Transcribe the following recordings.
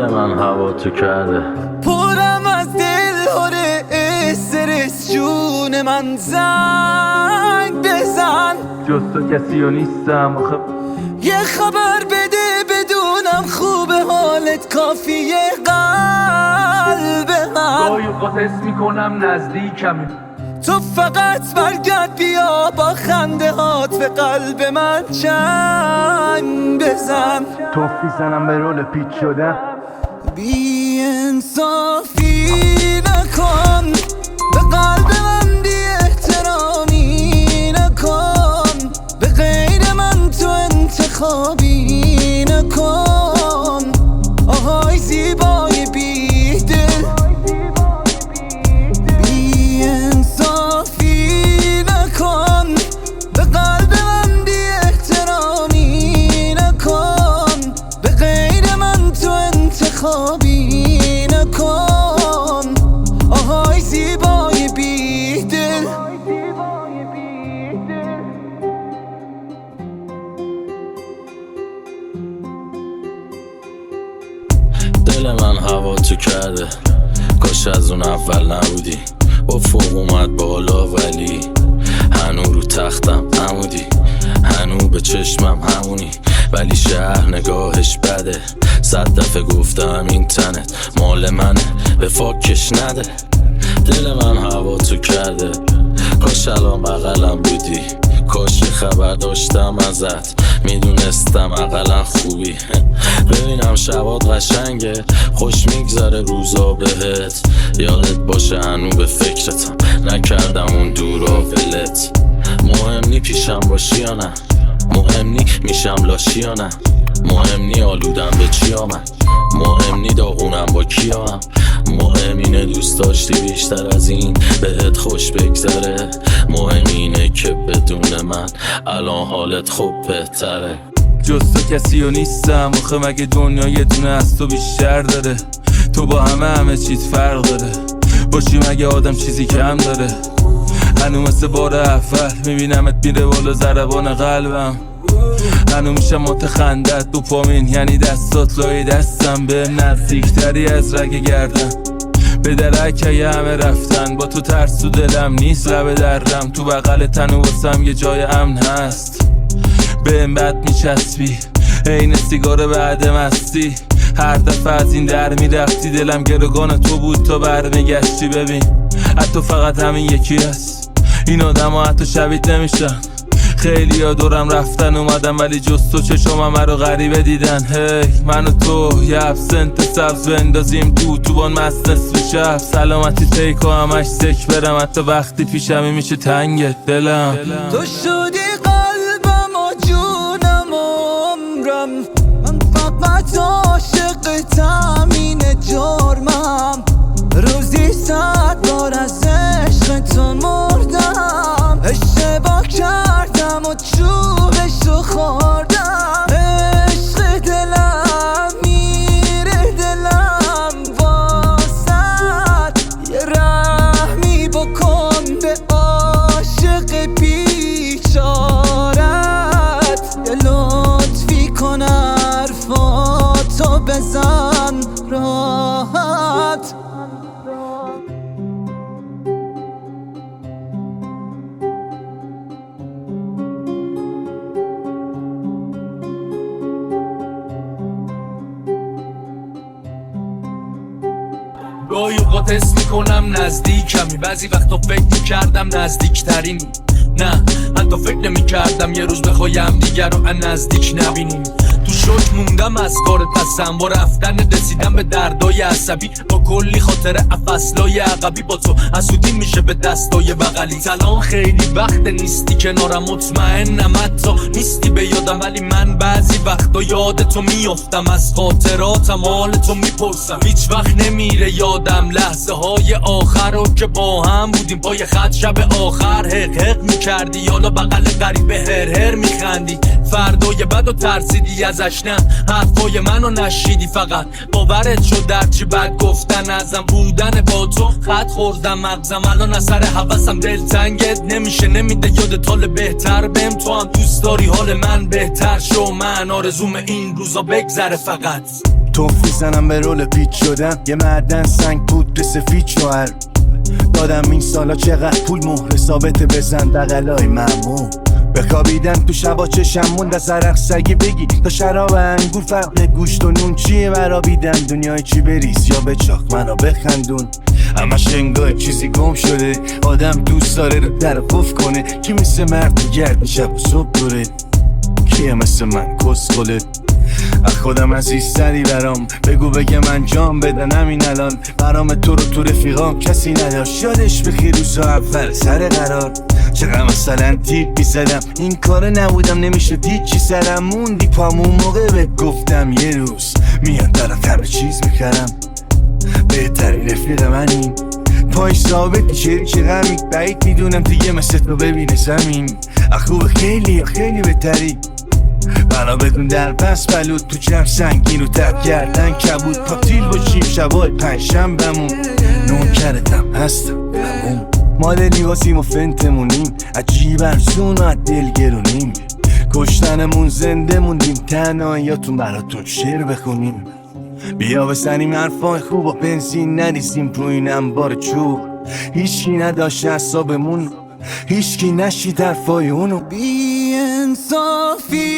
دل من هوا تو کرده، پرم از دل هاره استرس، جون من زنگ بزن. جز تو کسی و نیستم آخه یه خبر بده بدونم خوبه حالت، کافیه قلب من. گاهی اوقات حس میکنم نزدیکمی، تو فقط برگرد بیا با خنده هات به قلب من چنگ بزن. توفی زنم به رول پیچ شدم، بی انصافی نکن به قلب من، بی احترامی نکن به غیر من، تو انتخابی نکن. آهای زیبای بی دل، بی انصافی نکن به قلب من، بی احترامی نکن به غیر من، تو انتخابی نکن. آهای زیبای بی دل. دل من هوا تو کرده، کاش از اون اول نبودی. با فوق اومد بالا ولی هنو رو تختم عمودی، هنو به چشمم همونی، ولی شهر نگاهش بده. 100 دفعه گفتم این تنت مال منه، به فاکش نده. دل من هوا تو کرده، کاش الان بغلم بودی، کاش خبر داشتم ازت، میدونستم اقلا خوبی. ببینم شبات قشنگه، خوش میگذره روزا بهت، یادت باشه هنو به فکرتم، نکردم اون دورا ولت. مهم نی پیشم باشی یا نه، مهم نی میشم لاشی یا نه، مهم نی آلودم به چی آمد، مهم نی داغونم با کیام، مهم اینه دوست داشتی بیشتر از این بهت خوش بگذره، مهم اینه که بدون من الان حالت خوب بهتره. جز تو کسی و نیستم آخه مگه دنیا یه دونه از تو بیشتر داره؟ تو با همه چیز فرق داره، باشی مگه آدم چیزی کم داره؟ هنو مثل بار اول میبینمت میره بالا ضربان قلبم، هنو میشم متخندت دوپامین، یعنی دستات لای دستم، به نزدیکتری از رگ گردن. به درک همه رفتن، با تو ترس تو دلم نیست، لب درم تو بغل تن و واسم یه جای امن هست. بهم بد میچسبی عین سیگار بعد مستی، هر دفعه از این در میرفتی دلم گروگان تو بود تا برمیگشتی. ببین حتی فقط همین یکی هست، این آدم ها حتی شبیه نمیشن. خیلی ها دورم رفتن اومدم ولی جز تو چشمم رو غریبه دیدن. هی من و تو یه ابسنت سبز بندازیم تو بان مست نصف شب، سلامتی تیکو همش سک برم، حتی وقتی پیشمی میشه تنگ دلم. تو شدی قلبم و جونم و عمرم، من فقط عاشقتم، اینه جرمم. روزی 100 بار از عشق تو مردم، اشتباه کردم و چوبشو خوردم. عشق دلم میره دلم واسد، یه رحمی بکن به عاشق بیچارت، یه لطفی کن حرفاتو بزن راحت. گاهی اوقات حس میکنم نزدیکمی، بعضی وقتا فکر میکردم نزدیکترین، نه حتی فکر نمیکردم یه روز بخوایم دیگر رو از نزدیک نبینیم. تو شوک موندم از کارت، پسم با رفتن رسیدم به دردای عصبی، با کلی خاطر افصلای عقبی، با تو حسودی میشه به دستای بغلی. الان خیلی وقت نیستی کنارم، مطمئنم حتی نیستی به یادم، ولی من بعضی وقتا یادتو میافتم، از خاطراتم حالتو میپرسم، هیچ وقت نمیره یادم لحظه های آخر رو که با هم بودیم پای خط شب آخر، حق حق میکردی یالا بغل غریبه هر هر میخندی، فردای بد و ترسیدی ازش، نه حرفای منو نشیدی، فقط باورت شد در چی بد گفتن ازم، بودن با تو خط خوردم مغزم، الان از سر حواسم دلتنگت نمیشه، نمیده یادت حال بهتر بهم، تو هم دوست داری حال من بهتر شو، من آرزوم این روزا بگذره فقط. توفی زنم به رول پیچ شدم، یه معدن سنگ پودر سفید شوهر دادم این سالا چقدر پول مهر ثابت بزن بغلای ممنون. بخوابیدم تو شبا چشم موند از عرق سگی بگی تا شراب انگور فرق گوشت و نون چیه برابیدم دنیای چی بریز یا به چاق منو بخندون. همش انگاه چیزی گم شده، آدم دوست داره رو در قفل کنه. کی مثل مرد تو گرد شب و صبح دوره، کیه مثل من کسخله. از خودم عزیزتری برام بگو بگه من جام بدنم این الان. برام تو رو تو رفیقام کسی نداشت، یادش بخیر روزا اول سر قرار. چقدر مثلا تیپ میزدم این کار نبودم نمیشه هیچی سرم موندی پامون موقع بهت گفتم یه روز میاد برات همه چیز میخرم. بهترین رفیق منی پای ثابتی چه غمی بعید میدونم دیگه مثل تو ببینه زمین. خوب خیلی خیلی بهتری بنا بدون در پس بلود تو جمع سنگین رو تب کردن کبود پاتیل باشیم شبای پنجشنبه‌مون نوکرتم هستم بمون. مال لیواسیم و فنتمونیم عجیب ارزون و از دل گرونیم. کشتنمون زنده موندیم تنهاییاتون براتون شعر بخونیم. بیا بزنیم حرفای خوب و بنزین نریزیم رو این انبار چوب. هیچکی نداشت اعصابمون، هیچکی نشید حرفای اونو. بی انصافی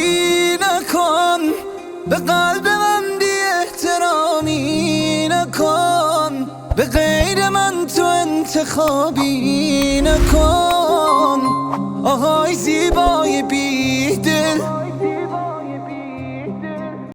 نکن به قلب من، بی احترامی نکن به غیر من، تو انتخابی نکن. آهای زیبای بی دل